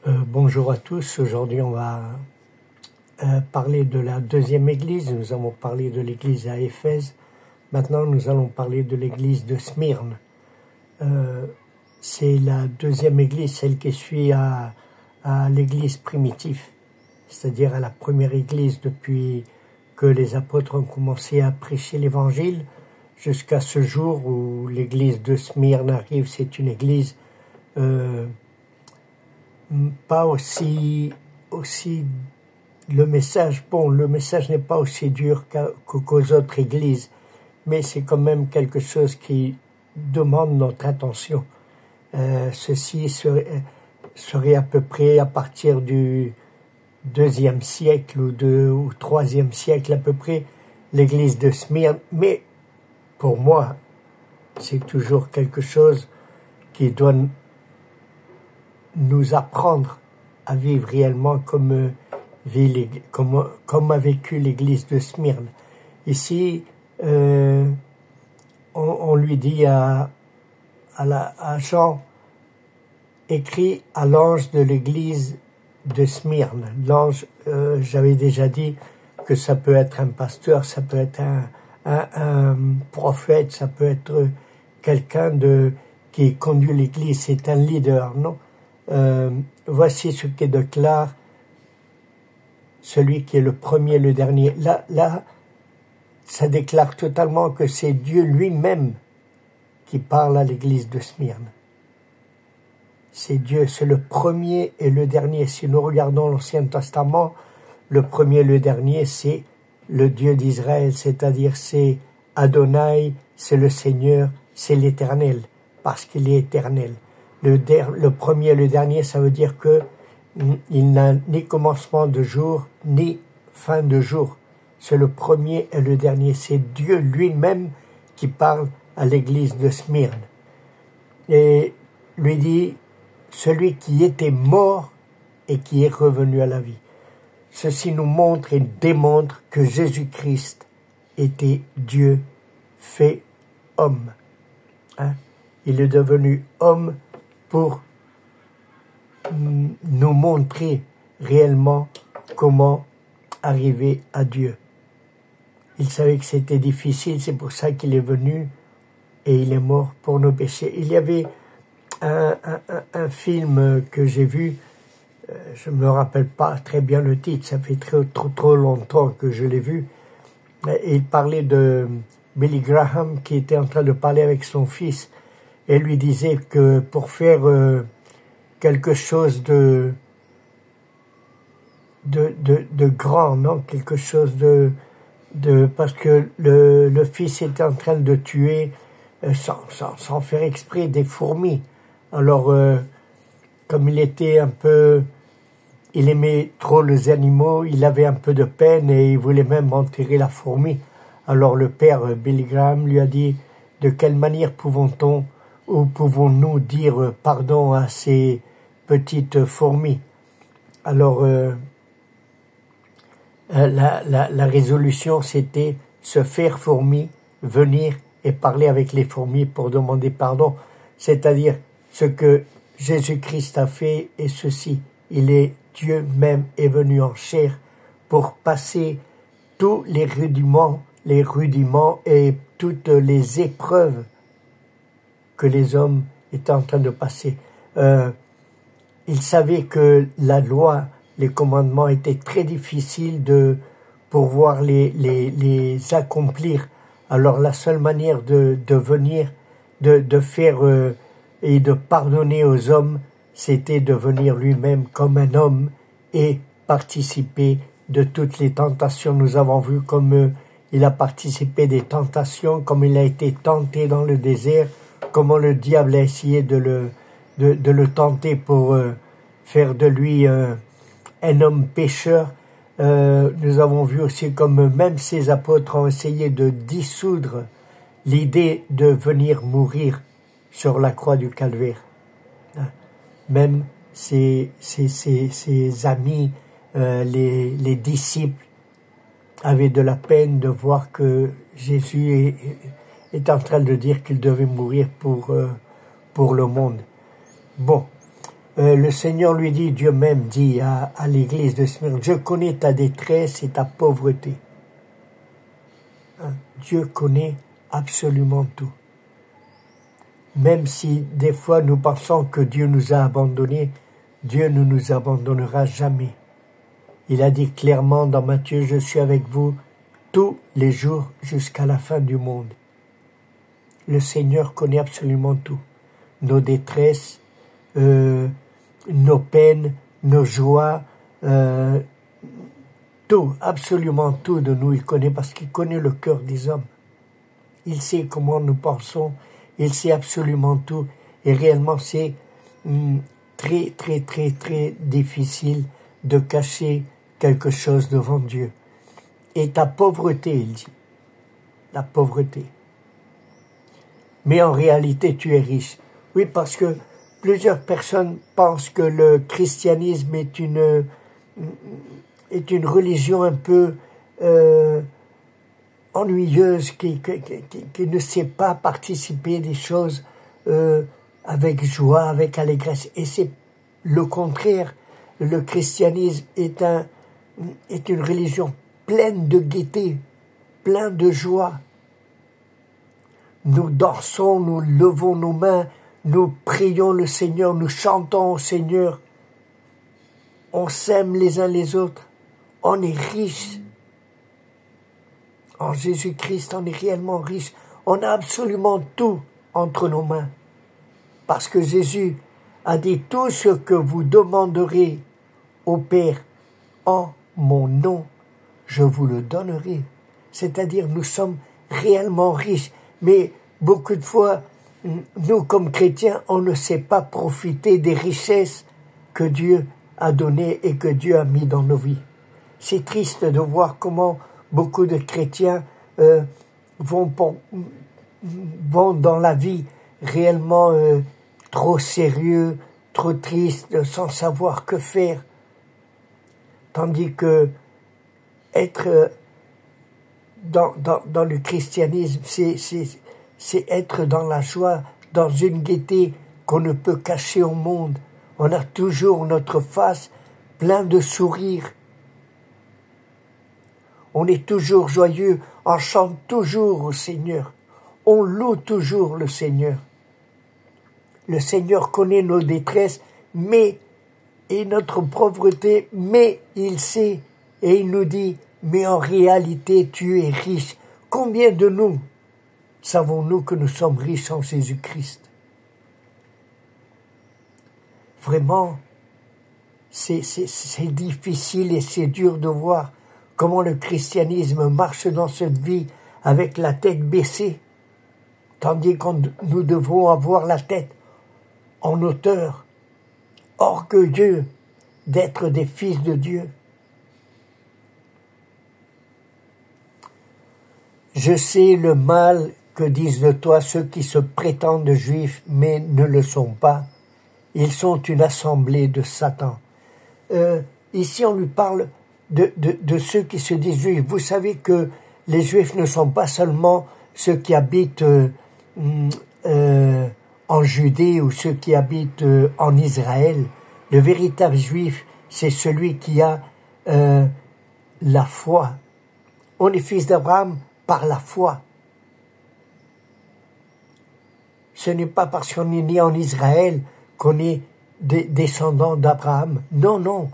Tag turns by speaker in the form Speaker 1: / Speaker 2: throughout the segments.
Speaker 1: Bonjour à tous. Aujourd'hui, on va parler de la deuxième église. Nous avons parlé de l'église à Éphèse. Maintenant, nous allons parler de l'église de Smyrne. C'est la deuxième église, celle qui suit à l'église primitive, c'est-à-dire à la première église depuis que les apôtres ont commencé à prêcher l'évangile jusqu'à ce jour où l'église de Smyrne arrive. C'est une église pas aussi le message n'est pas aussi dur qu'aux autres églises, mais c'est quand même quelque chose qui demande notre attention. Ceci serait à peu près à partir du deuxième siècle ou troisième siècle à peu près, l'église de Smyrne, mais pour moi, c'est toujours quelque chose qui doit nous apprendre à vivre réellement comme a vécu l'église de Smyrne. Ici, on lui dit à Jean, écrit à l'ange de l'église de Smyrne. L'ange, j'avais déjà dit que ça peut être un pasteur, ça peut être un prophète, ça peut être quelqu'un qui conduit l'église, c'est un leader, non? Voici ce qui déclare celui qui est le premier et le dernier. Là, ça déclare totalement que c'est Dieu lui-même qui parle à l'église de Smyrne. C'est Dieu, c'est le premier et le dernier. Si nous regardons l'Ancien Testament, le premier et le dernier, c'est le Dieu d'Israël, c'est-à-dire c'est Adonai, c'est le Seigneur, c'est l'Éternel, parce qu'il est éternel. Le premier et le dernier, ça veut dire que il n'a ni commencement de jour, ni fin de jour. C'est le premier et le dernier. C'est Dieu lui-même qui parle à l'église de Smyrne. Et lui dit, celui qui était mort et qui est revenu à la vie. Ceci nous montre et démontre que Jésus-Christ était Dieu fait homme. Il est devenu homme pour nous montrer réellement comment arriver à Dieu. Il savait que c'était difficile, c'est pour ça qu'il est venu et il est mort pour nos péchés. Il y avait un film que j'ai vu, je ne me rappelle pas très bien le titre, ça fait trop longtemps que je l'ai vu, et il parlait de Billy Graham qui était en train de parler avec son fils et lui disait que pour faire quelque chose de grand, non, quelque chose parce que le fils était en train de tuer sans faire exprès des fourmis. Alors comme il aimait trop les animaux, il avait un peu de peine et il voulait même enterrer la fourmi. Alors le père Billy Graham lui a dit, de quelle manière pouvons-nous dire pardon à ces petites fourmis? Alors la résolution, c'était se faire fourmi, venir et parler avec les fourmis pour demander pardon. C'est-à-dire ce que Jésus-Christ a fait est ceci. Il est Dieu même est venu en chair pour passer tous les rudiments et toutes les épreuves que les hommes étaient en train de passer. Il savait que la loi, les commandements étaient très difficiles de pouvoir les accomplir. Alors la seule manière de venir, de faire et de pardonner aux hommes, c'était de venir lui-même comme un homme et participer de toutes les tentations. Nous avons vu comme il a participé des tentations, comme il a été tenté dans le désert, comment le diable a essayé de le tenter pour faire de lui un homme pécheur. Nous avons vu aussi comme même ces apôtres ont essayé de dissoudre l'idée de venir mourir sur la croix du Calvaire. Même ses amis, les disciples, avaient de la peine de voir que Jésus est en train de dire qu'il devait mourir pour le monde. Bon, le Seigneur lui dit, Dieu même dit à l'église de Smyrne, je connais ta détresse et ta pauvreté. Hein? Dieu connaît absolument tout. Même si des fois nous pensons que Dieu nous a abandonnés, Dieu ne nous abandonnera jamais. Il a dit clairement dans Matthieu, je suis avec vous tous les jours jusqu'à la fin du monde. Le Seigneur connaît absolument tout. Nos détresses, nos peines, nos joies, tout, absolument tout de nous, il connaît parce qu'il connaît le cœur des hommes. Il sait comment nous pensons, il sait absolument tout. Et réellement, c'est très, très, très, très difficile de cacher quelque chose devant Dieu. Et ta pauvreté, il dit, la pauvreté. Mais en réalité, tu es riche. Oui, parce que plusieurs personnes pensent que le christianisme est une religion un peu ennuyeuse, qui ne sait pas participer des choses avec joie, avec allégresse. Et c'est le contraire. Le christianisme est une religion pleine de gaieté, pleine de joie. Nous dansons, nous levons nos mains, nous prions le Seigneur, nous chantons au Seigneur. On s'aime les uns les autres. On est riche. En Jésus-Christ, on est réellement riche. On a absolument tout entre nos mains. Parce que Jésus a dit, tout ce que vous demanderez au Père en mon nom, je vous le donnerai. C'est-à-dire, nous sommes réellement riches. Mais beaucoup de fois, nous, comme chrétiens, on ne sait pas profiter des richesses que Dieu a données et que Dieu a mis dans nos vies. C'est triste de voir comment beaucoup de chrétiens vont dans la vie réellement trop sérieux, trop tristes, sans savoir que faire. Tandis que être dans le christianisme, c'est être dans la joie, dans une gaieté qu'on ne peut cacher au monde. On a toujours notre face plein de sourires. On est toujours joyeux, on chante toujours au Seigneur. On loue toujours le Seigneur. Le Seigneur connaît nos détresses, et notre pauvreté, mais il sait, et il nous dit, mais en réalité, tu es riche. Combien de nous savons-nous que nous sommes riches en Jésus-Christ? Vraiment, c'est difficile et c'est dur de voir comment le christianisme marche dans cette vie avec la tête baissée, tandis que nous devons avoir la tête en hauteur, orgueilleux d'être des fils de Dieu. Je sais le mal que disent de toi ceux qui se prétendent juifs, mais ne le sont pas. Ils sont une assemblée de Satan. Ici, on lui parle de ceux qui se disent juifs. Vous savez que les juifs ne sont pas seulement ceux qui habitent en Judée ou ceux qui habitent en Israël. Le véritable juif, c'est celui qui a la foi. On est fils d'Abraham par la foi. Ce n'est pas parce qu'on est né en Israël qu'on est descendant d'Abraham. Non, non.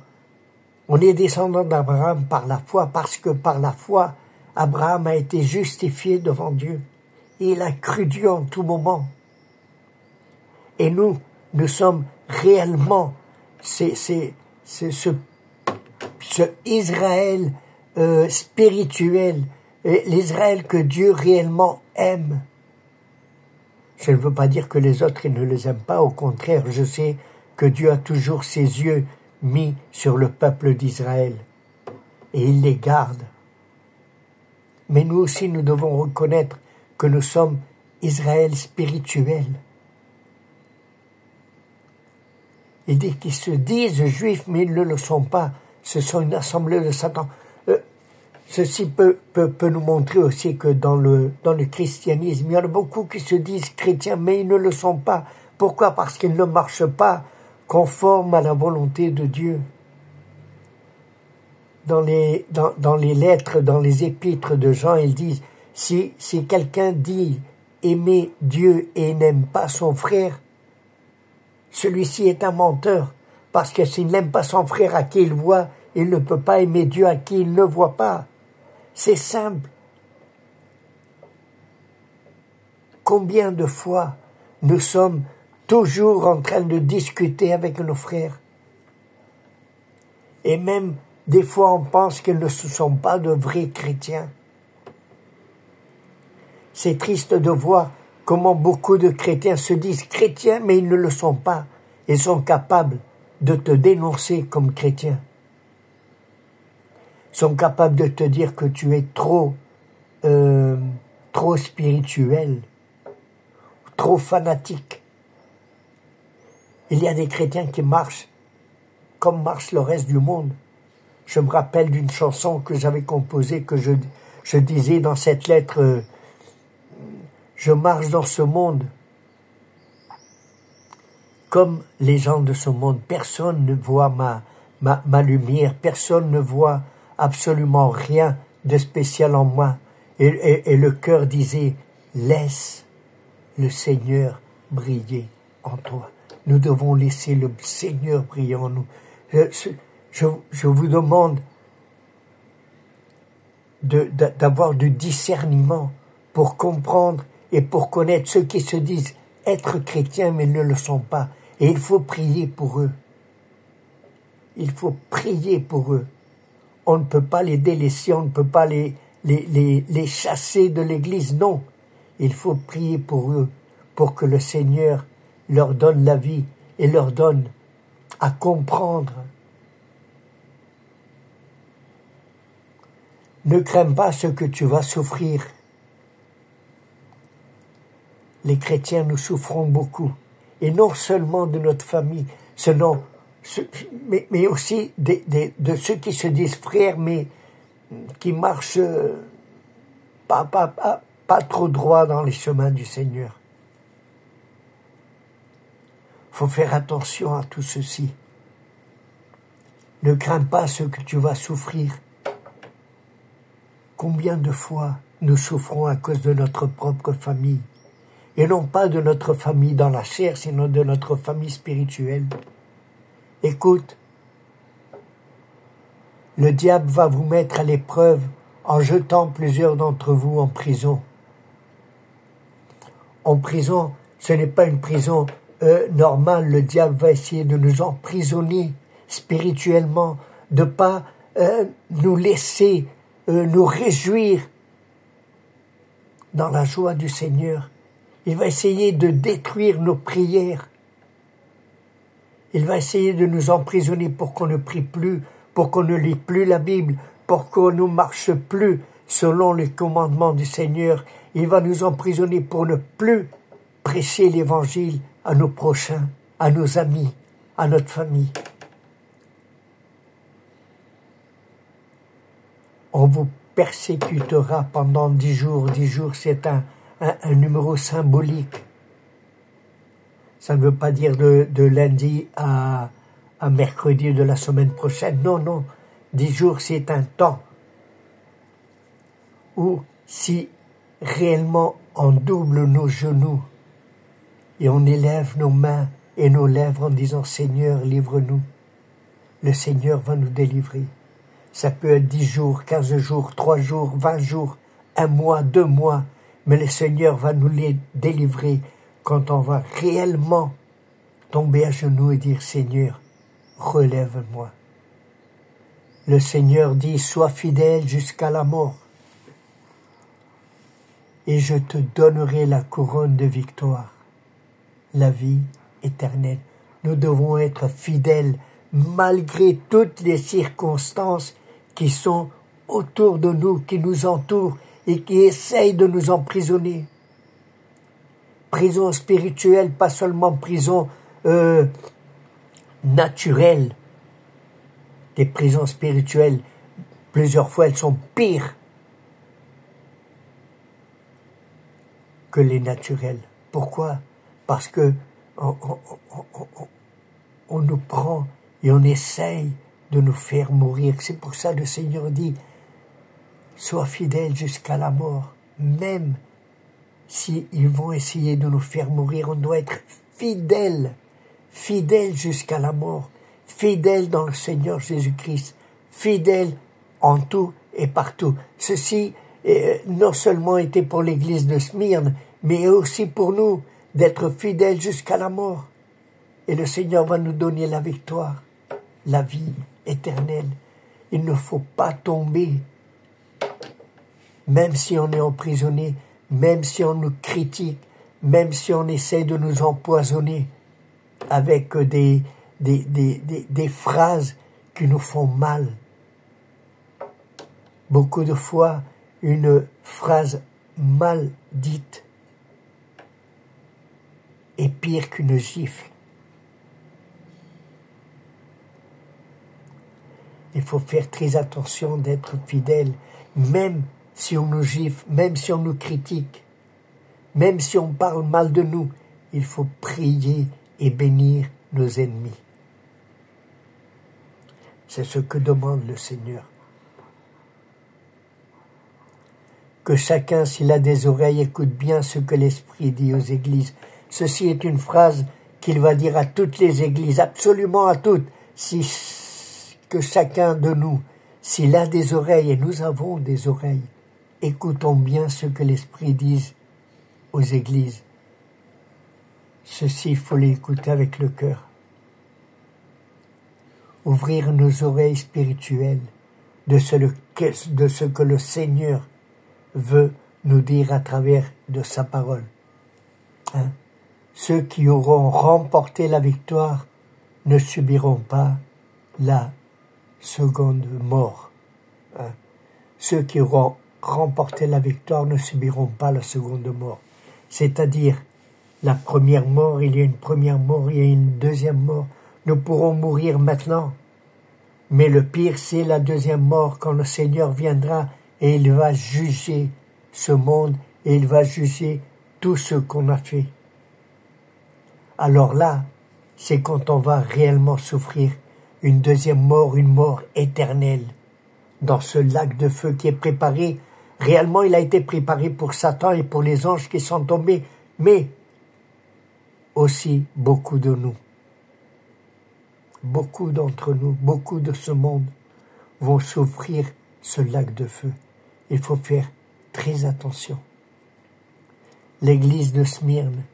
Speaker 1: On est descendant d'Abraham par la foi, parce que par la foi, Abraham a été justifié devant Dieu. Et il a cru Dieu en tout moment. Et nous sommes réellement ce Israël spirituel, l'Israël que Dieu réellement aime. Je ne veux pas dire que les autres ne les aiment pas, au contraire, je sais que Dieu a toujours ses yeux mis sur le peuple d'Israël et il les garde. Mais nous aussi, nous devons reconnaître que nous sommes Israël spirituel. Il dit qu'ils se disent juifs, mais ils ne le sont pas. Ce sont une assemblée de Satan. Ceci peut nous montrer aussi que dans le christianisme, il y en a beaucoup qui se disent chrétiens, mais ils ne le sont pas. Pourquoi? Parce qu'ils ne marchent pas conforme à la volonté de Dieu. Dans les lettres, dans les épîtres de Jean, ils disent, si quelqu'un dit aimer Dieu et n'aime pas son frère, celui-ci est un menteur, parce que s'il n'aime pas son frère à qui il voit, il ne peut pas aimer Dieu à qui il ne voit pas. C'est simple. Combien de fois nous sommes toujours en train de discuter avec nos frères? Et même des fois on pense qu'ils ne sont pas de vrais chrétiens. C'est triste de voir comment beaucoup de chrétiens se disent chrétiens, mais ils ne le sont pas. Ils sont capables de te dénoncer comme chrétien. Ils sont capables de te dire que tu es trop spirituel, trop fanatique. Il y a des chrétiens qui marchent comme marche le reste du monde. Je me rappelle d'une chanson que j'avais composée, que je disais dans cette lettre, je marche dans ce monde comme les gens de ce monde. Personne ne voit ma lumière, personne ne voit absolument rien de spécial en moi. Et le cœur disait, laisse le Seigneur briller en toi. Nous devons laisser le Seigneur briller en nous. Je vous demande d'avoir du discernement pour comprendre et pour connaître ceux qui se disent être chrétiens mais ne le sont pas. Et il faut prier pour eux. Il faut prier pour eux. On ne peut pas les délaisser, on ne peut pas les chasser de l'église, non. Il faut prier pour eux, pour que le Seigneur leur donne la vie et leur donne à comprendre. Ne crains pas ce que tu vas souffrir. Les chrétiens, nous souffrons beaucoup. Et non seulement de notre famille, mais aussi de ceux qui se disent frères, mais qui marchent pas trop droit dans les chemins du Seigneur. Il faut faire attention à tout ceci. Ne crains pas ce que tu vas souffrir. Combien de fois nous souffrons à cause de notre propre famille, et non pas de notre famille dans la chair, sinon de notre famille spirituelle. Écoute, le diable va vous mettre à l'épreuve en jetant plusieurs d'entre vous en prison. En prison, ce n'est pas une prison normale. Le diable va essayer de nous emprisonner spirituellement, de pas nous laisser nous réjouir dans la joie du Seigneur. Il va essayer de détruire nos prières. Il va essayer de nous emprisonner pour qu'on ne prie plus, pour qu'on ne lit plus la Bible, pour qu'on ne marche plus selon les commandements du Seigneur. Il va nous emprisonner pour ne plus prêcher l'Évangile à nos prochains, à nos amis, à notre famille. On vous persécutera pendant 10 jours. 10 jours, c'est un numéro symbolique. Ça ne veut pas dire de lundi à mercredi de la semaine prochaine. Non, non. 10 jours, c'est un temps où si réellement on double nos genoux et on élève nos mains et nos lèvres en disant « Seigneur, livre-nous », le Seigneur va nous délivrer. Ça peut être 10 jours, 15 jours, 3 jours, 20 jours, 1 mois, 2 mois, mais le Seigneur va nous les délivrer quand on va réellement tomber à genoux et dire « Seigneur, relève-moi ». Le Seigneur dit « Sois fidèle jusqu'à la mort, et je te donnerai la couronne de victoire, la vie éternelle ». Nous devons être fidèles malgré toutes les circonstances qui sont autour de nous, qui nous entourent et qui essayent de nous emprisonner. Prison spirituelle, pas seulement prison naturelle. Les prisons spirituelles, plusieurs fois, elles sont pires que les naturelles. Pourquoi? Parce que on nous prend et on essaye de nous faire mourir. C'est pour ça que le Seigneur dit, sois fidèle jusqu'à la mort. Même s'ils vont essayer de nous faire mourir, on doit être fidèle, fidèle jusqu'à la mort, fidèle dans le Seigneur Jésus-Christ, fidèle en tout et partout. Ceci non seulement était pour l'église de Smyrne, mais aussi pour nous, d'être fidèles jusqu'à la mort. Et le Seigneur va nous donner la victoire, la vie éternelle. Il ne faut pas tomber, même si on est emprisonné, même si on nous critique, même si on essaie de nous empoisonner avec des phrases qui nous font mal. Beaucoup de fois, une phrase mal dite est pire qu'une gifle. Il faut faire très attention d'être fidèle, même si on nous gifle, même si on nous critique, même si on parle mal de nous, il faut prier et bénir nos ennemis. C'est ce que demande le Seigneur. Que chacun, s'il a des oreilles, écoute bien ce que l'Esprit dit aux églises. Ceci est une phrase qu'il va dire à toutes les églises, absolument à toutes. Que chacun de nous, s'il a des oreilles, et nous avons des oreilles, écoutons bien ce que l'Esprit dit aux églises. Ceci, il faut l'écouter avec le cœur. Ouvrir nos oreilles spirituelles de ce que le Seigneur veut nous dire à travers de sa parole. Ceux qui auront remporté la victoire ne subiront pas la seconde mort. Ceux qui auront remporté la victoire ne subiront pas la seconde mort. C'est-à-dire, la première mort, il y a une première mort, il y a une deuxième mort. Nous pourrons mourir maintenant. Mais le pire, c'est la deuxième mort, quand le Seigneur viendra et il va juger ce monde et il va juger tout ce qu'on a fait. Alors là, c'est quand on va réellement souffrir une deuxième mort, une mort éternelle, dans ce lac de feu qui est préparé. Réellement, il a été préparé pour Satan et pour les anges qui sont tombés, mais aussi beaucoup de nous. Beaucoup d'entre nous, beaucoup de ce monde vont souffrir ce lac de feu. Il faut faire très attention. L'église de Smyrne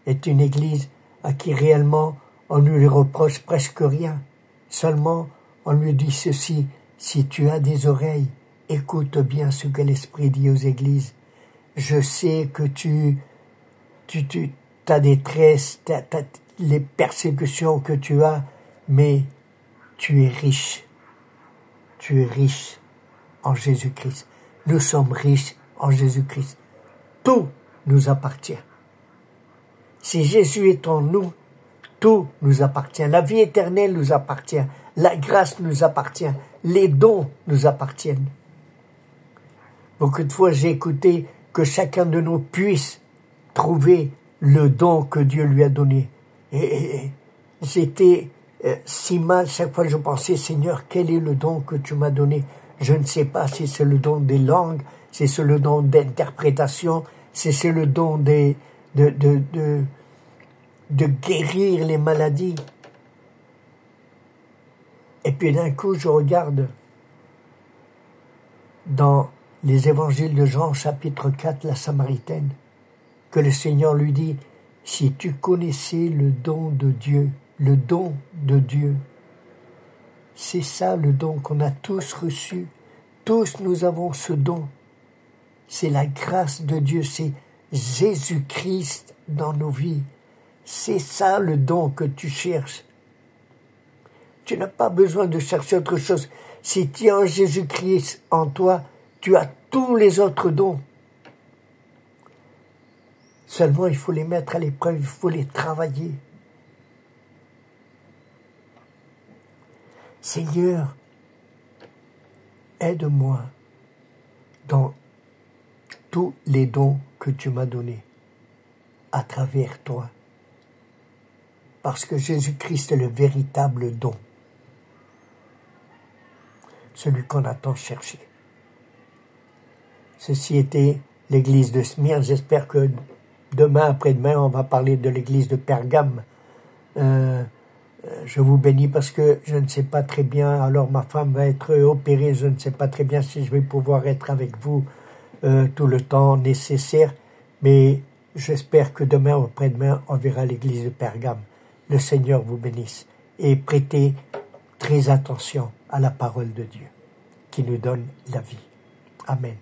Speaker 1: est une église à qui réellement on ne lui reproche presque rien. Seulement, on lui dit ceci, si tu as des oreilles, écoute bien ce que l'Esprit dit aux églises. Je sais que tu as des tresses, les persécutions que tu as, mais tu es riche. Tu es riche en Jésus-Christ. Nous sommes riches en Jésus-Christ. Tout nous appartient. Si Jésus est en nous, tout nous appartient. La vie éternelle nous appartient. La grâce nous appartient. Les dons nous appartiennent. Beaucoup de fois, j'ai écouté que chacun de nous puisse trouver le don que Dieu lui a donné. Et j'étais si mal chaque fois que je pensais, Seigneur, quel est le don que tu m'as donné? Je ne sais pas si c'est le don des langues, si c'est le don d'interprétation, si c'est le don de guérir les maladies. Et puis d'un coup, je regarde dans les évangiles de Jean, chapitre 4, la Samaritaine, que le Seigneur lui dit, si tu connaissais le don de Dieu, c'est ça le don qu'on a tous reçu. Tous nous avons ce don. C'est la grâce de Dieu, c'est Jésus-Christ dans nos vies. C'est ça le don que tu cherches. Tu n'as pas besoin de chercher autre chose. Si tu as Jésus-Christ en toi, tu as tous les autres dons. Seulement, il faut les mettre à l'épreuve, il faut les travailler. Seigneur, aide-moi dans tous les dons que tu m'as donnés à travers toi. parce que Jésus-Christ est le véritable don, celui qu'on a tant cherché. Ceci était l'église de Smyrne. J'espère que demain, après-demain, on va parler de l'église de Pergame. Je vous bénis parce que je ne sais pas très bien, alors ma femme va être opérée, je ne sais pas très bien si je vais pouvoir être avec vous tout le temps nécessaire, mais j'espère que demain ou après-demain, on verra l'église de Pergame. Le Seigneur vous bénisse et prêtez très attention à la parole de Dieu qui nous donne la vie. Amen.